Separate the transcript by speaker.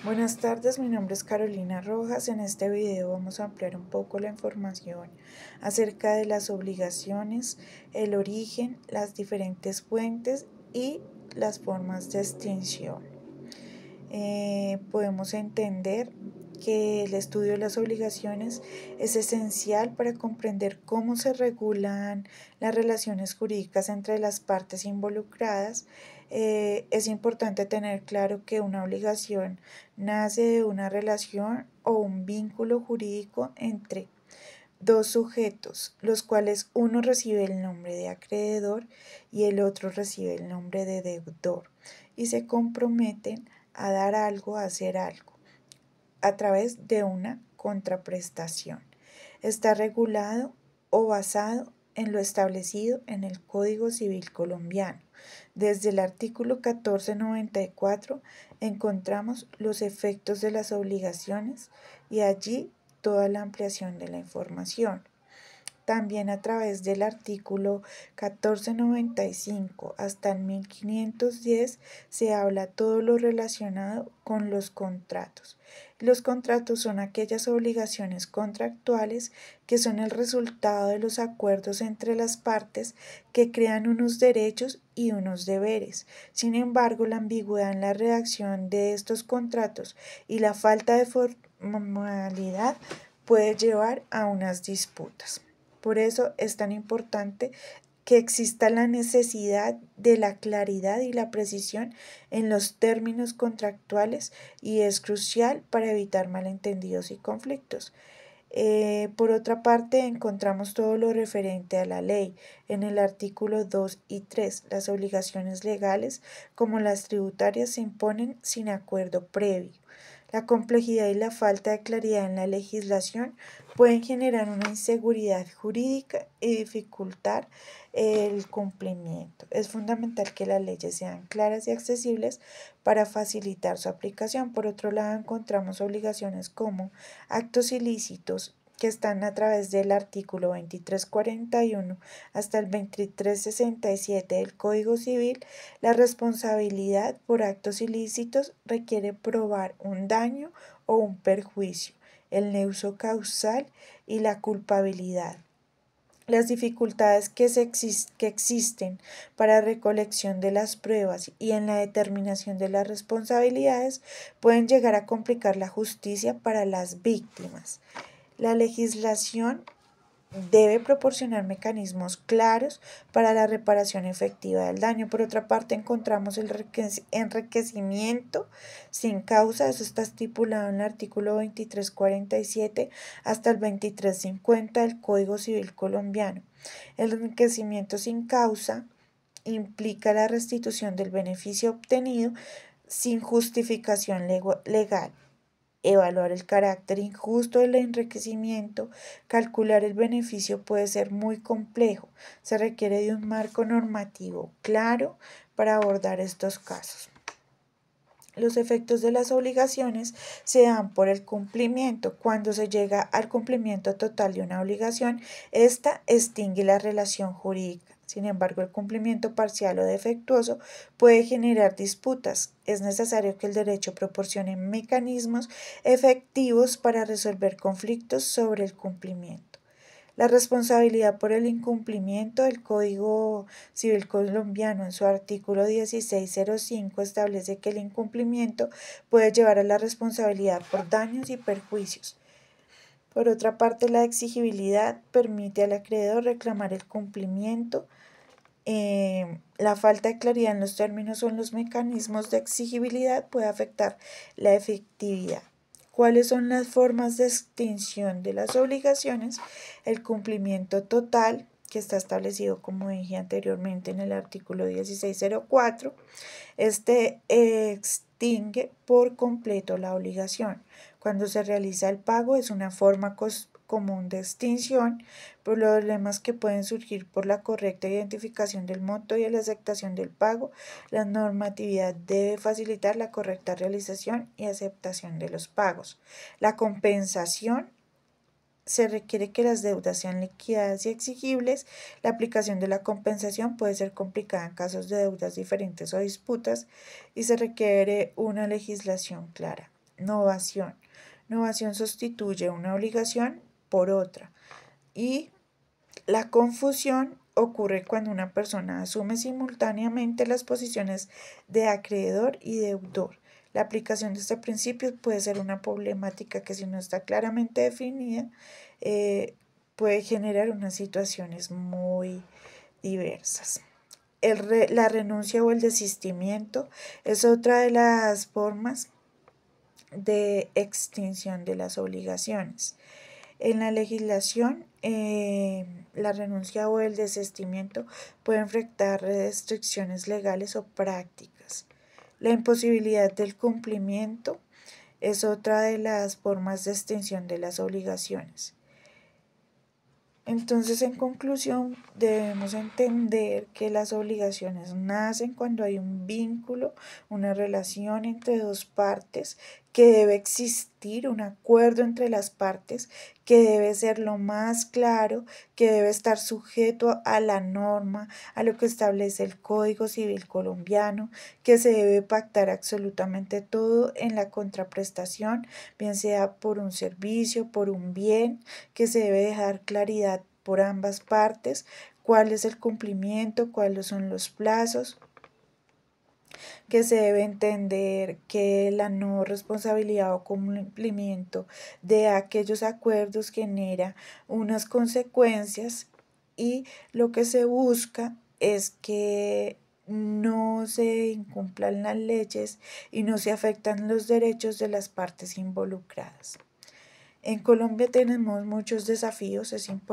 Speaker 1: Buenas tardes, mi nombre es Carolina Rojas. En este video vamos a ampliar un poco la información acerca de las obligaciones, el origen, las diferentes fuentes y las formas de extinción. Podemos entender que el estudio de las obligaciones es esencial para comprender cómo se regulan las relaciones jurídicas entre las partes involucradas. Es importante tener claro que una obligación nace de una relación o un vínculo jurídico entre dos sujetos, los cuales uno recibe el nombre de acreedor y el otro recibe el nombre de deudor, y se comprometen a dar algo, a hacer algo, a través de una contraprestación. Está regulado o basado en lo establecido en el Código Civil colombiano. Desde el artículo 1494 encontramos los efectos de las obligaciones y allí toda la ampliación de la información. También a través del artículo 1495 hasta el 1510 se habla todo lo relacionado con los contratos. Los contratos son aquellas obligaciones contractuales que son el resultado de los acuerdos entre las partes que crean unos derechos y unos deberes. Sin embargo, la ambigüedad en la redacción de estos contratos y la falta de formalidad puede llevar a unas disputas. Por eso es tan importante que exista la necesidad de la claridad y la precisión en los términos contractuales, y es crucial para evitar malentendidos y conflictos. Por otra parte, encontramos todo lo referente a la ley en el artículo 2 y 3. Las obligaciones legales, como las tributarias, se imponen sin acuerdo previo. La complejidad y la falta de claridad en la legislación pueden generar una inseguridad jurídica y dificultar el cumplimiento. Es fundamental que las leyes sean claras y accesibles para facilitar su aplicación. Por otro lado, encontramos obligaciones como actos ilícitos, que están a través del artículo 2341 hasta el 2367 del Código Civil. La responsabilidad por actos ilícitos requiere probar un daño o un perjuicio, el nexo causal y la culpabilidad. Las dificultades que existen para recolección de las pruebas y en la determinación de las responsabilidades pueden llegar a complicar la justicia para las víctimas. La legislación debe proporcionar mecanismos claros para la reparación efectiva del daño. Por otra parte, encontramos el enriquecimiento sin causa. Eso está estipulado en el artículo 2347 hasta el 2350 del Código Civil colombiano. El enriquecimiento sin causa implica la restitución del beneficio obtenido sin justificación legal. Evaluar el carácter injusto del enriquecimiento, calcular el beneficio puede ser muy complejo. Se requiere de un marco normativo claro para abordar estos casos. Los efectos de las obligaciones se dan por el cumplimiento. Cuando se llega al cumplimiento total de una obligación, esta extingue la relación jurídica. Sin embargo, el cumplimiento parcial o defectuoso puede generar disputas. Es necesario que el derecho proporcione mecanismos efectivos para resolver conflictos sobre el cumplimiento. La responsabilidad por el incumplimiento del Código Civil colombiano en su artículo 1605 establece que el incumplimiento puede llevar a la responsabilidad por daños y perjuicios. Por otra parte, la exigibilidad permite al acreedor reclamar el cumplimiento. La falta de claridad en los términos o en los mecanismos de exigibilidad puede afectar la efectividad. ¿Cuáles son las formas de extinción de las obligaciones? El cumplimiento total, que está establecido, como dije anteriormente, en el artículo 1604. Este extingue por completo la obligación. Cuando se realiza el pago es una forma común de extinción. Problemas que pueden surgir por la correcta identificación del monto y la aceptación del pago. La normatividad debe facilitar la correcta realización y aceptación de los pagos. La compensación: se requiere que las deudas sean liquidadas y exigibles. La aplicación de la compensación puede ser complicada en casos de deudas diferentes o disputas, y se requiere una legislación clara. novación. Novación sustituye una obligación por otra. Y la confusión ocurre cuando una persona asume simultáneamente las posiciones de acreedor y deudor. La aplicación de este principio puede ser una problemática que, si no está claramente definida, puede generar unas situaciones muy diversas. La renuncia o el desistimiento es otra de las formas de extinción de las obligaciones. En la legislación, la renuncia o el desistimiento pueden enfrentar restricciones legales o prácticas. La imposibilidad del cumplimiento es otra de las formas de extinción de las obligaciones. Entonces, en conclusión, debemos entender que las obligaciones nacen cuando hay un vínculo, una relación entre dos partes, que debe existir un acuerdo entre las partes, que debe ser lo más claro, que debe estar sujeto a la norma, a lo que establece el Código Civil colombiano, que se debe pactar absolutamente todo en la contraprestación, bien sea por un servicio, por un bien, que se debe dejar claridad por ambas partes, cuál es el cumplimiento, cuáles son los plazos, que se debe entender que la no responsabilidad o cumplimiento de aquellos acuerdos genera unas consecuencias, y lo que se busca es que no se incumplan las leyes y no se afectan los derechos de las partes involucradas. En Colombia tenemos muchos desafíos, es importante